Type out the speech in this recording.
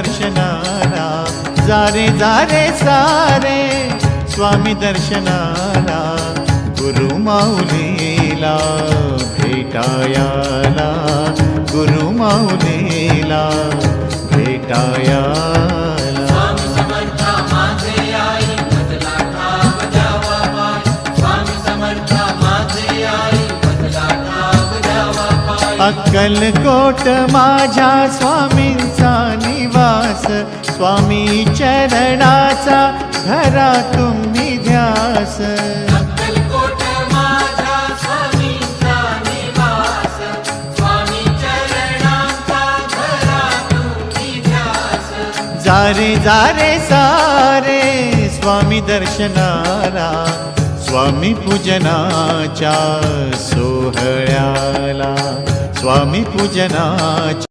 दर्शनाला जारे जारे सारे स्वामी दर्शनाला गुरु माऊलीला भेटायाला गुरु माऊलीला भेटायाला अक्कलकोट माझ्या स्वामींचा निवास स्वामी चरणाचा धरा तुम्ही ध्यास अक्कलकोट माझ्या स्वामींचा निवास स्वामी चरणाचा धरा तुम्ही ध्यास जारे जारे सारे स्वामी दर्शनाला स्वामी पूजनाच्या सोहळ्याला स्वामी पूजनाच्या